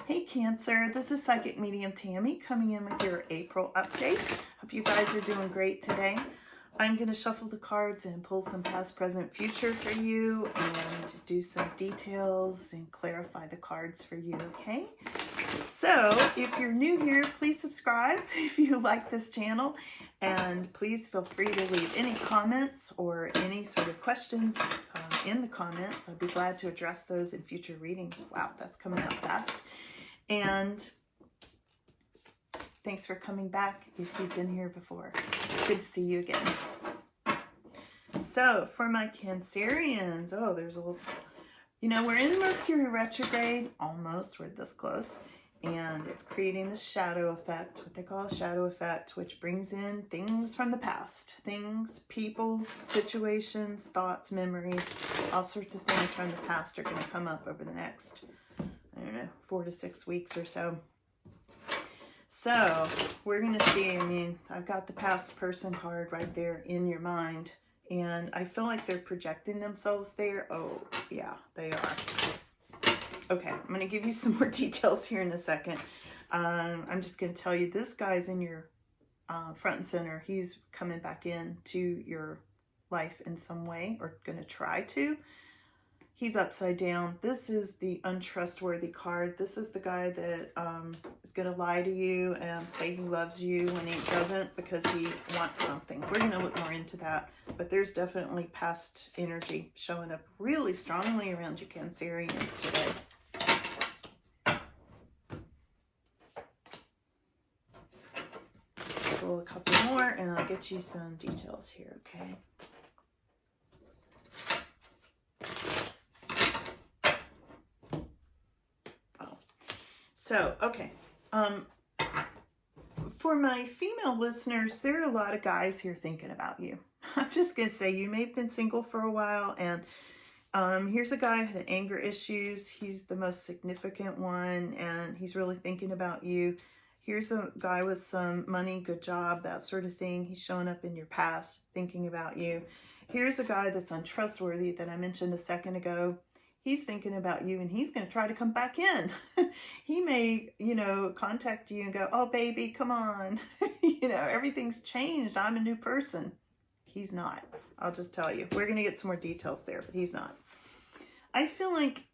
Hey Cancer, this is Psychic Medium Tammy coming in with your April update. Hope you guys are doing great today. I'm going to shuffle the cards and pull some past, present, future for you and do some details and clarify the cards for you, okay? So if you're new here, please subscribe if you like this channel, and please feel free to leave any comments or any sort of questions in the comments. I'd be glad to address those in future readings. Wow, that's coming out fast. And thanks for coming back if you've been here before. Good to see you again. So for my Cancerians, oh, there's a little, we're in Mercury retrograde, almost, we're this close, and it's creating the shadow effect, what they call a shadow effect, which brings in things from the past, things, people, situations, thoughts, memories, all sorts of things from the past are going to come up over the next, 4 to 6 weeks or so. So we're going to see, I've got the past person card right there in your mind, and I feel like they're projecting themselves there. Oh, yeah, they are. Okay, I'm going to give you some more details here in a second. I'm just going to tell you, this guy's in your front and center. He's coming back into your life in some way, or going to try to. He's upside down. This is the untrustworthy card. This is the guy that is going to lie to you and say he loves you when he doesn't because he wants something. We're going to look more into that. But there's definitely past energy showing up really strongly around you Cancerians today. Pull a couple more and I'll get you some details here, okay? So, okay, for my female listeners, there are a lot of guys here thinking about you. I'm just going to say, you may have been single for a while, and here's a guy who had anger issues. He's the most significant one, and he's really thinking about you. Here's a guy with some money, good job, that sort of thing. He's showing up in your past, thinking about you. Here's a guy that's untrustworthy that I mentioned a second ago. He's thinking about you and he's going to try to come back in. He may, contact you and go, oh, baby, come on. Everything's changed. I'm a new person. He's not. I'll just tell you. We're going to get some more details there, but he's not. I feel like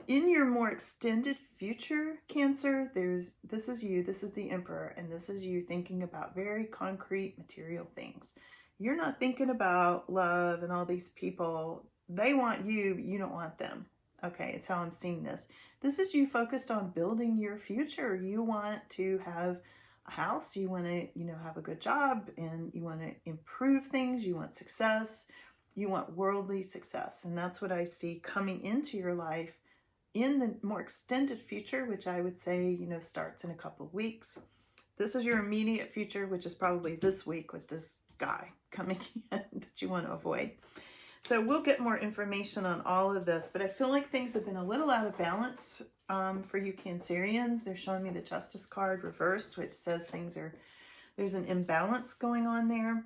in your more extended future, Cancer, this is you, this is the Emperor, and this is you thinking about very concrete material things. You're not thinking about love and all these people. They want you, you don't want them. Okay, it's how I'm seeing this. This is you focused on building your future. You want to have a house, you want to, have a good job, and you want to improve things, you want success, you want worldly success. And that's what I see coming into your life in the more extended future, which I would say, starts in a couple of weeks. This is your immediate future, which is probably this week with this guy coming in that you want to avoid. So we'll get more information on all of this, but I feel like things have been a little out of balance for you Cancerians. They're showing me the Justice card reversed, which says there's an imbalance going on there.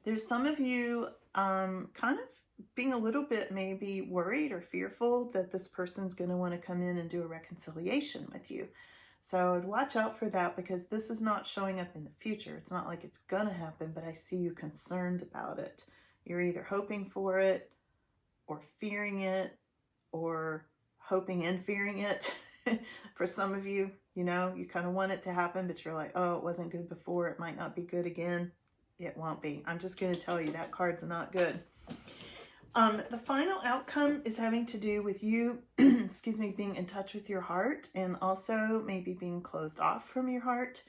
There's some of you kind of being a little bit maybe worried or fearful that this person's going to want to come in and do a reconciliation with you. So I'd watch out for that, because this is not showing up in the future. It's not like it's going to happen, but I see you concerned about it. You're either hoping for it or fearing it, or hoping and fearing it. For some of you, you kind of want it to happen, but you're like, oh, it wasn't good before. It might not be good again. It won't be. I'm just going to tell you that card's not good. The final outcome is having to do with you, excuse me, being in touch with your heart, and also maybe being closed off from your heart.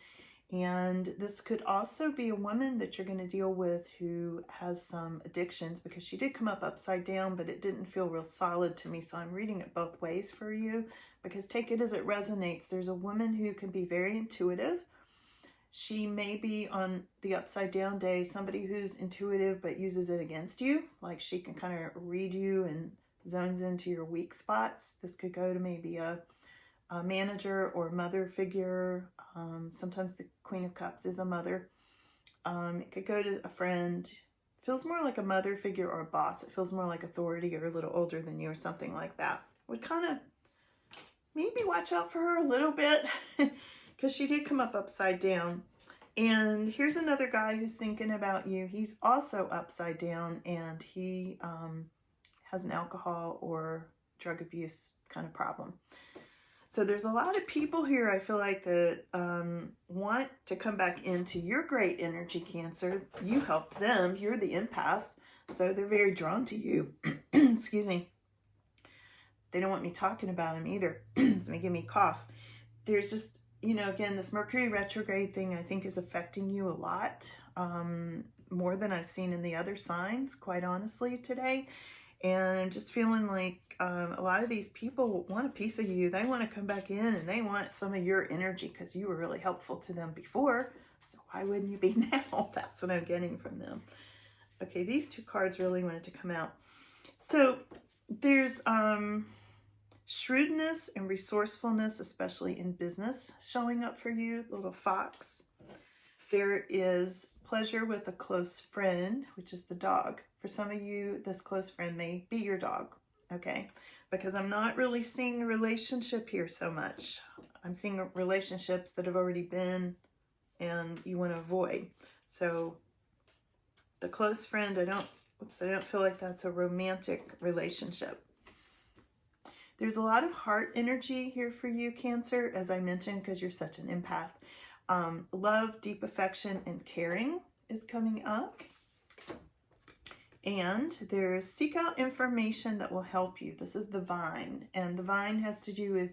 And this could also be a woman that you're going to deal with who has some addictions, because she did come up upside down, but it didn't feel real solid to me. So I'm reading it both ways for you, because take it as it resonates. There's a woman who can be very intuitive. She may be on the upside down day, somebody who's intuitive but uses it against you. Like she can kind of read you and zones into your weak spots. This could go to maybe a manager or mother figure. Sometimes the Queen of Cups is a mother. It could go to a friend. It feels more like a mother figure or a boss. It feels more like authority or a little older than you or something like that. Would kind of maybe watch out for her a little bit because she did come up upside down. And here's another guy who's thinking about you. He's also upside down, and he has an alcohol or drug abuse kind of problem. So there's a lot of people here, I feel like, that want to come back into your great energy, Cancer. You helped them. You're the empath. So they're very drawn to you. Excuse me. They don't want me talking about him either. It's going to give me a cough. There's just, you know, again, this Mercury retrograde thing I think is affecting you a lot. More than I've seen in the other signs, quite honestly, today. And I'm just feeling like a lot of these people want a piece of you. They want to come back in and they want some of your energy because you were really helpful to them before. So why wouldn't you be now? That's what I'm getting from them. Okay, these two cards really wanted to come out. So there's shrewdness and resourcefulness, especially in business, showing up for you, little fox. There is pleasure with a close friend, which is the dog. For some of you, this close friend may be your dog, okay? Because I'm not really seeing a relationship here so much. I'm seeing relationships that have already been and you want to avoid. So the close friend, I don't feel like that's a romantic relationship. There's a lot of heart energy here for you, Cancer, as I mentioned, because you're such an empath. Love, deep affection, and caring is coming up. And there's seek out information that will help you. This is the vine. And the vine has to do with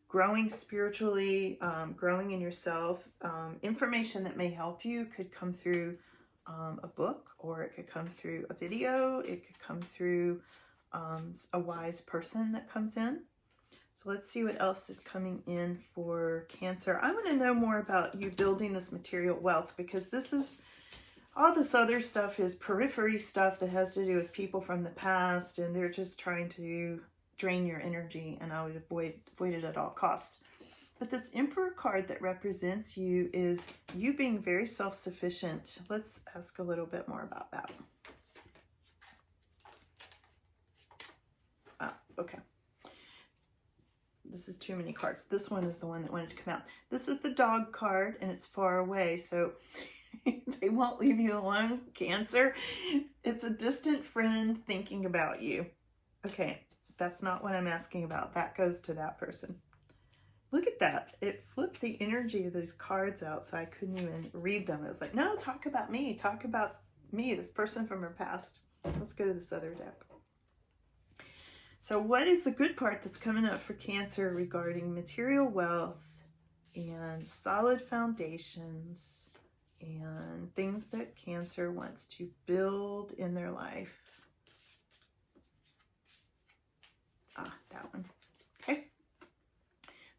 growing spiritually, growing in yourself. Information that may help you could come through a book, or it could come through a video. It could come through a wise person that comes in. So let's see what else is coming in for Cancer. I want to know more about you building this material wealth, because this is, all this other stuff is periphery stuff that has to do with people from the past, and they're just trying to drain your energy, and I would avoid it at all costs. But this Emperor card that represents you is you being very self-sufficient. Let's ask a little bit more about that. Ah, okay. This is too many cards. This one is the one that wanted to come out. This is the dog card, and it's far away, so they won't leave you alone, Cancer. It's a distant friend thinking about you. Okay, that's not what I'm asking about. That goes to that person. Look at that. It flipped the energy of these cards out, so I couldn't even read them. It was like, no, talk about me. Talk about me, this person from her past. Let's go to this other deck. So what is the good part that's coming up for Cancer regarding material wealth and solid foundations and things that Cancer wants to build in their life? Ah, that one. Okay.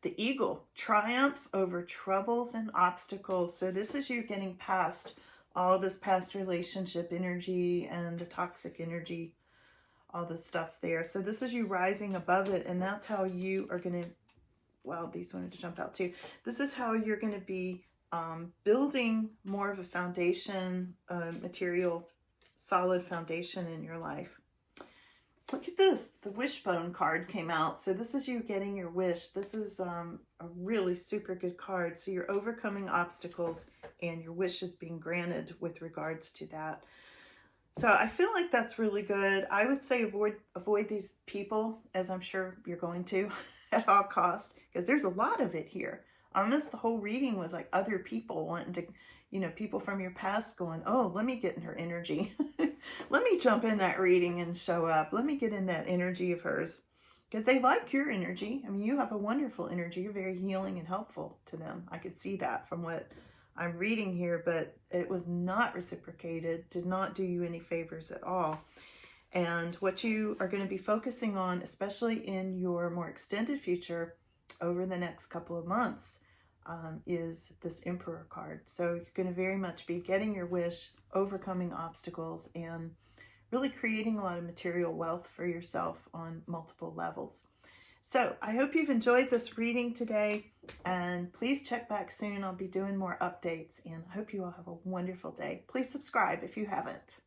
The Eagle, triumph over troubles and obstacles. So this is you getting past all this past relationship energy and the toxic energy, all this stuff there. So this is you rising above it, and that's how you are going to, well, these wanted to jump out too. This is how you're going to be building more of a foundation, material, solid foundation in your life. Look at this. The Wishbone card came out. So this is you getting your wish. This is a really super good card. So you're overcoming obstacles and your wish is being granted with regards to that. So I feel like that's really good. I would say avoid these people, as I'm sure you're going to at all costs, because there's a lot of it here. Almost the whole reading was like other people wanting to, you know, people from your past going, oh, let me get in her energy. Let me jump in that reading and show up. Let me get in that energy of hers, because they like your energy. I mean, you have a wonderful energy. You're very healing and helpful to them. I could see that from what I'm reading here, but it was not reciprocated, did not do you any favors at all. And what you are going to be focusing on, especially in your more extended future over the next couple of months, is this Emperor card. So you're going to very much be getting your wish, overcoming obstacles, and really creating a lot of material wealth for yourself on multiple levels. So I hope you've enjoyed this reading today, and please check back soon. I'll be doing more updates, and I hope you all have a wonderful day. Please subscribe if you haven't.